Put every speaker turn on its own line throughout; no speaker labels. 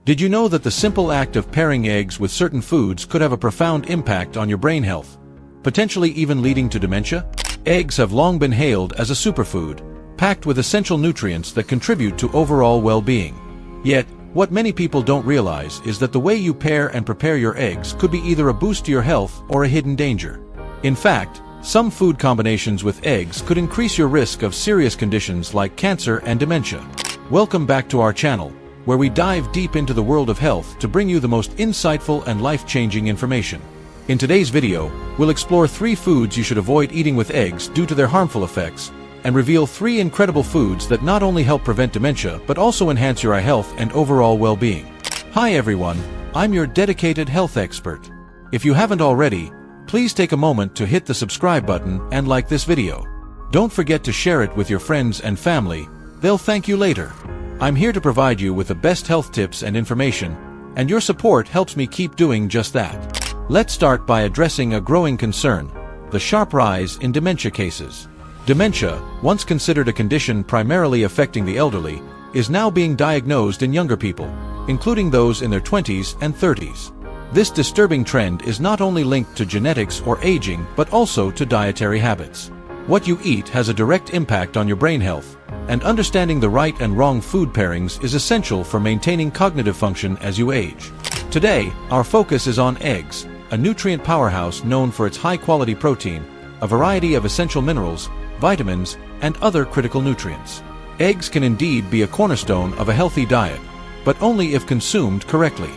Did you know that the simple act of pairing eggs with certain foods could have a profound impact on your brain health, potentially even leading to dementia? Eggs have long been hailed as a superfood, packed with essential nutrients that contribute to overall well-being. Yet, what many people don't realize is that the way you pair and prepare your eggs could be either a boost to your health or a hidden danger. In fact, some food combinations with eggs could increase your risk of serious conditions like cancer and dementia. Welcome back to our channel, where we dive deep into the world of health to bring you the most insightful and life-changing information. In today's video, we'll explore 3 foods you should avoid eating with eggs due to their harmful effects, and reveal 3 incredible foods that not only help prevent dementia but also enhance your eye health and overall well-being. Hi everyone, I'm your dedicated health expert. If you haven't already, please take a moment to hit the subscribe button and like this video. Don't forget to share it with your friends and family, they'll thank you later. I'm here to provide you with the best health tips and information, and your support helps me keep doing just that. Let's start by addressing a growing concern: the sharp rise in dementia cases. Dementia, once considered a condition primarily affecting the elderly, is now being diagnosed in younger people, including those in their 20s and 30s. This disturbing trend is not only linked to genetics or aging but also to dietary habits. What you eat has a direct impact on your brain health, and understanding the right and wrong food pairings is essential for maintaining cognitive function as you age. Today, our focus is on eggs, a nutrient powerhouse known for its high-quality protein, a variety of essential minerals, vitamins, and other critical nutrients. Eggs can indeed be a cornerstone of a healthy diet, but only if consumed correctly.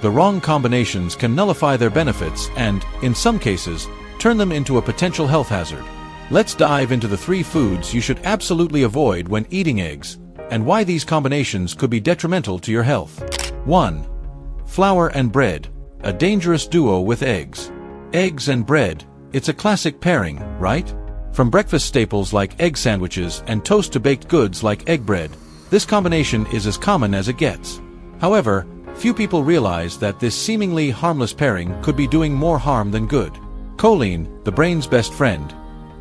The wrong combinations can nullify their benefits and, in some cases, turn them into a potential health hazard. Let's dive into the 3 foods you should absolutely avoid when eating eggs, and why these combinations could be detrimental to your health. 1. Flour and bread, a dangerous duo with eggs. Eggs and bread, it's a classic pairing, right? From breakfast staples like egg sandwiches and toast to baked goods like egg bread, this combination is as common as it gets. However, few people realize that this seemingly harmless pairing could be doing more harm than good. Choline, the brain's best friend.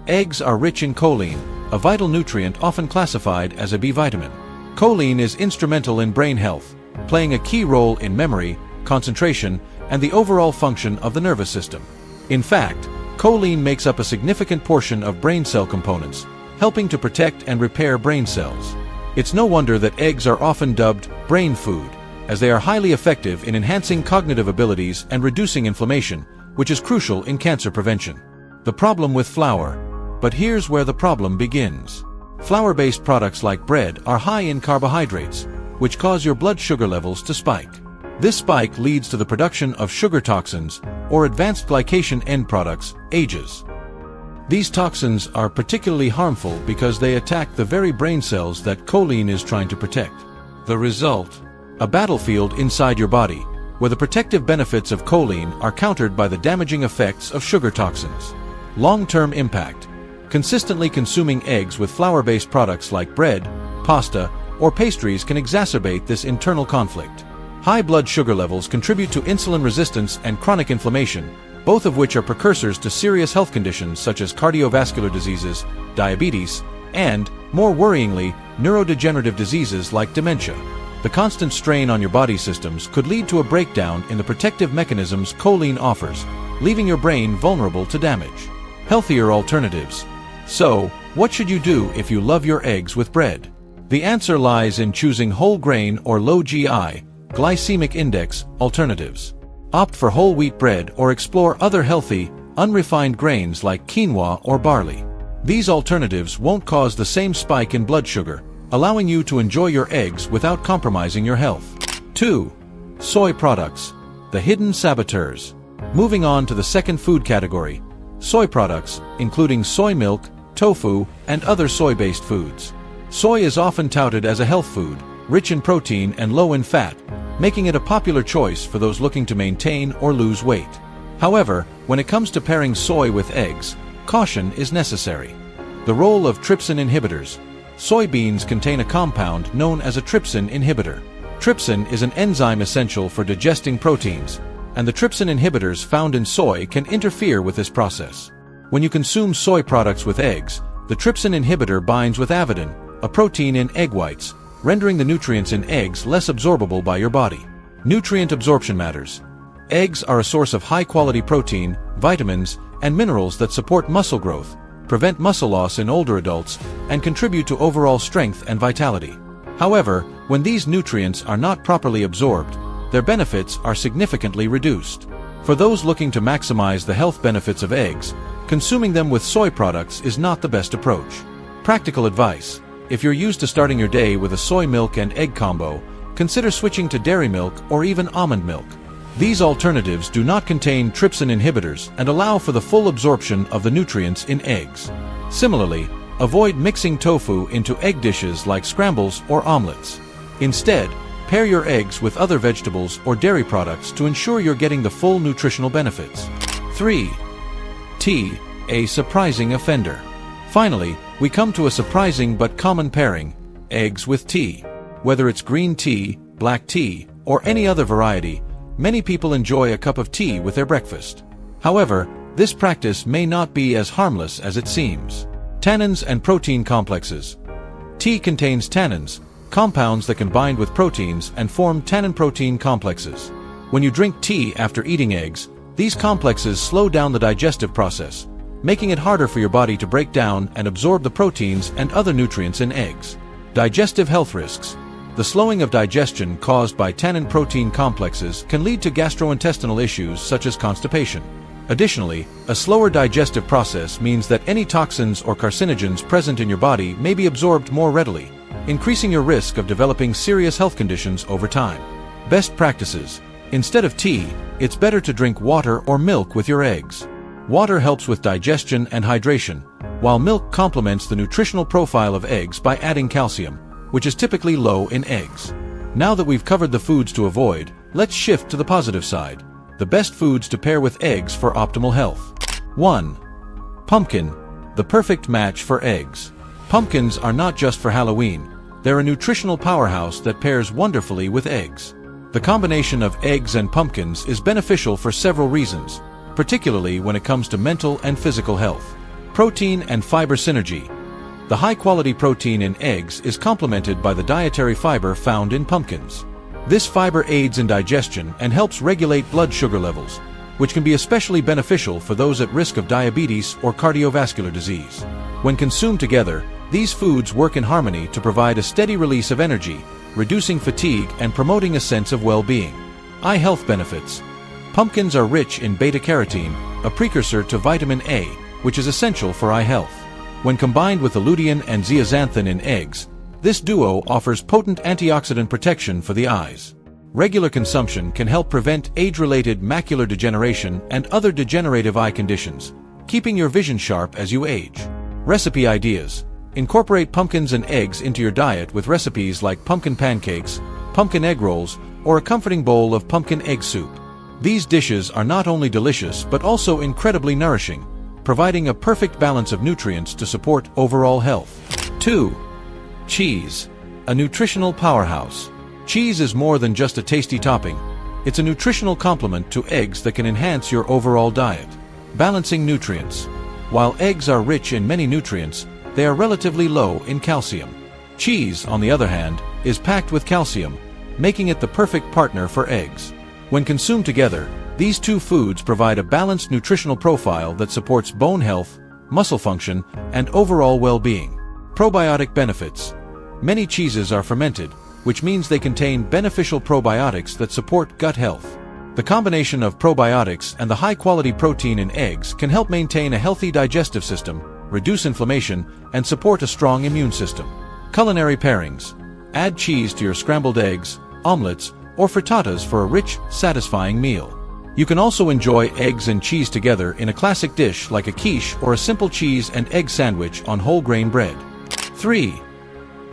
Eggs are rich in choline, a vital nutrient often classified as a B vitamin. Choline is instrumental in brain health, playing a key role in memory, concentration, and the overall function of the nervous system. In fact, choline makes up a significant portion of brain cell components, helping to protect and repair brain cells. It's no wonder that eggs are often dubbed brain food, as they are highly effective in enhancing cognitive abilities and reducing inflammation, which is crucial in cancer prevention. The problem with flour. But here's where the problem begins. Flour-based products like bread are high in carbohydrates, which cause your blood sugar levels to spike. This spike leads to the production of sugar toxins, or advanced glycation end products, AGEs. These toxins are particularly harmful because they attack the very brain cells that choline is trying to protect. The result? A battlefield inside your body, where the protective benefits of choline are countered by the damaging effects of sugar toxins. Long-term impact. Consistently consuming eggs with flour-based products like bread, pasta, or pastries can exacerbate this internal conflict. High blood sugar levels contribute to insulin resistance and chronic inflammation, both of which are precursors to serious health conditions such as cardiovascular diseases, diabetes, and, more worryingly, neurodegenerative diseases like dementia. The constant strain on your body systems could lead to a breakdown in the protective mechanisms choline offers, leaving your brain vulnerable to damage. Healthier alternatives. So, what should you do if you love your eggs with bread? The answer lies in choosing whole grain or low GI, glycemic index, alternatives. Opt for whole wheat bread or explore other healthy, unrefined grains like quinoa or barley. These alternatives won't cause the same spike in blood sugar, allowing you to enjoy your eggs without compromising your health. 2. Soy products, the hidden saboteurs. Moving on to the second food category, soy products, including soy milk, tofu, and other soy-based foods. Soy is often touted as a health food, rich in protein and low in fat, making it a popular choice for those looking to maintain or lose weight. However, when it comes to pairing soy with eggs, caution is necessary. The role of trypsin inhibitors. Soybeans contain a compound known as a trypsin inhibitor. Trypsin is an enzyme essential for digesting proteins, and the trypsin inhibitors found in soy can interfere with this process. When you consume soy products with eggs, the trypsin inhibitor binds with avidin, a protein in egg whites, rendering the nutrients in eggs less absorbable by your body. Nutrient absorption matters. Eggs are a source of high-quality protein, vitamins, and minerals that support muscle growth, prevent muscle loss in older adults, and contribute to overall strength and vitality. However, when these nutrients are not properly absorbed, their benefits are significantly reduced. For those looking to maximize the health benefits of eggs, consuming them with soy products is not the best approach. Practical advice: if you're used to starting your day with a soy milk and egg combo, consider switching to dairy milk or even almond milk. These alternatives do not contain trypsin inhibitors and allow for the full absorption of the nutrients in eggs. Similarly, avoid mixing tofu into egg dishes like scrambles or omelets. Instead, pair your eggs with other vegetables or dairy products to ensure you're getting the full nutritional benefits. 3. Tea, a surprising offender. Finally, we come to a surprising but common pairing: eggs with tea. Whether it's green tea, black tea, or any other variety, many people enjoy a cup of tea with their breakfast. However, this practice may not be as harmless as it seems. Tannins and protein complexes. Tea contains tannins, compounds that can bind with proteins and form tannin-protein complexes. When you drink tea after eating eggs, these complexes slow down the digestive process, making it harder for your body to break down and absorb the proteins and other nutrients in eggs. Digestive health risks. The slowing of digestion caused by tannin-protein complexes can lead to gastrointestinal issues such as constipation. Additionally, a slower digestive process means that any toxins or carcinogens present in your body may be absorbed more readily, increasing your risk of developing serious health conditions over time. Best practices. Instead of tea, it's better to drink water or milk with your eggs. Water helps with digestion and hydration, while milk complements the nutritional profile of eggs by adding calcium, which is typically low in eggs. Now that we've covered the foods to avoid, let's shift to the positive side: the best foods to pair with eggs for optimal health. 1. Pumpkin, the perfect match for eggs. Pumpkins are not just for Halloween. They're a nutritional powerhouse that pairs wonderfully with eggs. The combination of eggs and pumpkins is beneficial for several reasons, particularly when it comes to mental and physical health. Protein and fiber synergy. The high-quality protein in eggs is complemented by the dietary fiber found in pumpkins. This fiber aids in digestion and helps regulate blood sugar levels, which can be especially beneficial for those at risk of diabetes or cardiovascular disease. When consumed together, these foods work in harmony to provide a steady release of energy, reducing fatigue and promoting a sense of well-being. Eye health benefits. Pumpkins are rich in beta-carotene, a precursor to vitamin A, which is essential for eye health. When combined with the lutein and zeaxanthin in eggs, this duo offers potent antioxidant protection for the eyes. Regular consumption can help prevent age-related macular degeneration and other degenerative eye conditions, keeping your vision sharp as you age. Recipe ideas. Incorporate pumpkins and eggs into your diet with recipes like pumpkin pancakes, pumpkin egg rolls, or a comforting bowl of pumpkin egg soup. These dishes are not only delicious but also incredibly nourishing, providing a perfect balance of nutrients to support overall health. 2. Cheese, a nutritional powerhouse. Cheese is more than just a tasty topping. It's a nutritional complement to eggs that can enhance your overall diet. Balancing nutrients. While eggs are rich in many nutrients, they are relatively low in calcium. Cheese, on the other hand, is packed with calcium, making it the perfect partner for eggs. When consumed together, these two foods provide a balanced nutritional profile that supports bone health, muscle function, and overall well-being. Probiotic benefits. Many cheeses are fermented, which means they contain beneficial probiotics that support gut health. The combination of probiotics and the high-quality protein in eggs can help maintain a healthy digestive system, reduce inflammation, and support a strong immune system. Culinary pairings. Add cheese to your scrambled eggs, omelets, or frittatas for a rich, satisfying meal. You can also enjoy eggs and cheese together in a classic dish like a quiche or a simple cheese and egg sandwich on whole grain bread. 3.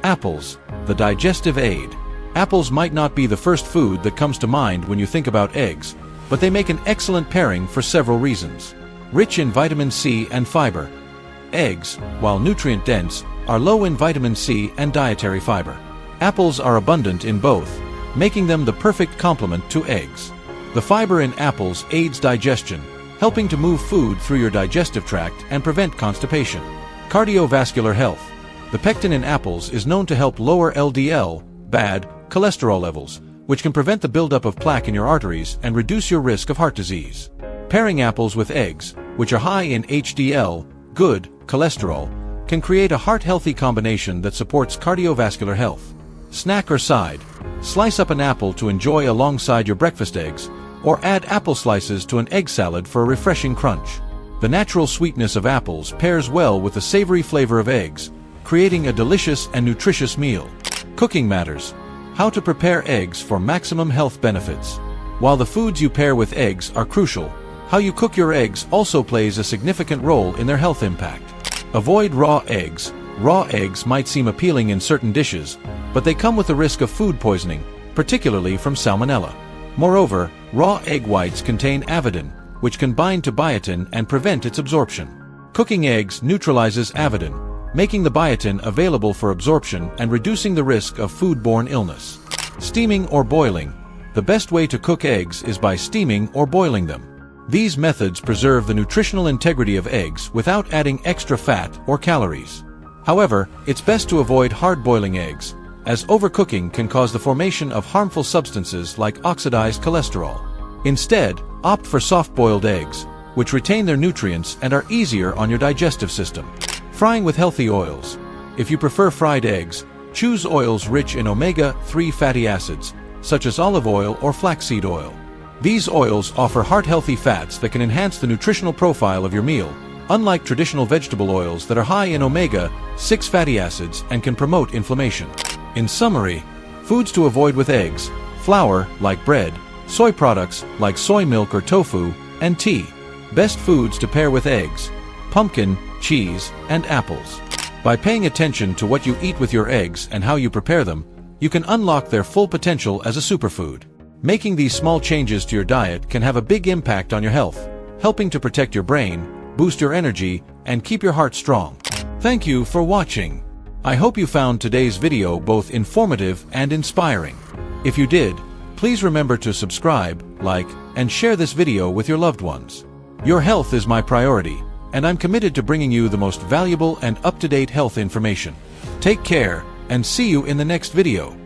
Apples, the digestive aid. Apples might not be the first food that comes to mind when you think about eggs, but they make an excellent pairing for several reasons. Rich in vitamin C and fiber. Eggs, while nutrient-dense, are low in vitamin C and dietary fiber. Apples are abundant in both, making them the perfect complement to eggs. The fiber in apples aids digestion, helping to move food through your digestive tract and prevent constipation. Cardiovascular health. The pectin in apples is known to help lower LDL, bad cholesterol levels, which can prevent the buildup of plaque in your arteries and reduce your risk of heart disease. Pairing apples with eggs, which are high in HDL, good cholesterol, can create a heart-healthy combination that supports cardiovascular health. Snack or side: slice up an apple to enjoy alongside your breakfast eggs, or add apple slices to an egg salad for a refreshing crunch. The natural sweetness of apples pairs well with the savory flavor of eggs, creating a delicious and nutritious meal. Cooking matters: how to prepare eggs for maximum health benefits. While the foods you pair with eggs are crucial, how you cook your eggs also plays a significant role in their health impact. Avoid raw eggs. Raw eggs might seem appealing in certain dishes, but they come with the risk of food poisoning, particularly from salmonella. Moreover, raw egg whites contain avidin, which can bind to biotin and prevent its absorption. Cooking eggs neutralizes avidin, making the biotin available for absorption and reducing the risk of foodborne illness. Steaming or boiling: the best way to cook eggs is by steaming or boiling them. These methods preserve the nutritional integrity of eggs without adding extra fat or calories. However, it's best to avoid hard-boiling eggs, as overcooking can cause the formation of harmful substances like oxidized cholesterol. Instead, opt for soft-boiled eggs, which retain their nutrients and are easier on your digestive system. Frying with healthy oils: if you prefer fried eggs, choose oils rich in omega-3 fatty acids, such as olive oil or flaxseed oil. These oils offer heart-healthy fats that can enhance the nutritional profile of your meal, unlike traditional vegetable oils that are high in omega-6 fatty acids and can promote inflammation. In summary, foods to avoid with eggs: flour, like bread; soy products, like soy milk or tofu; and tea. Best foods to pair with eggs: pumpkin, cheese, and apples. By paying attention to what you eat with your eggs and how you prepare them, you can unlock their full potential as a superfood. Making these small changes to your diet can have a big impact on your health, helping to protect your brain, boost your energy, and keep your heart strong. Thank you for watching. I hope you found today's video both informative and inspiring. If you did, please remember to subscribe, like, and share this video with your loved ones. Your health is my priority, and I'm committed to bringing you the most valuable and up-to-date health information. Take care, and see you in the next video.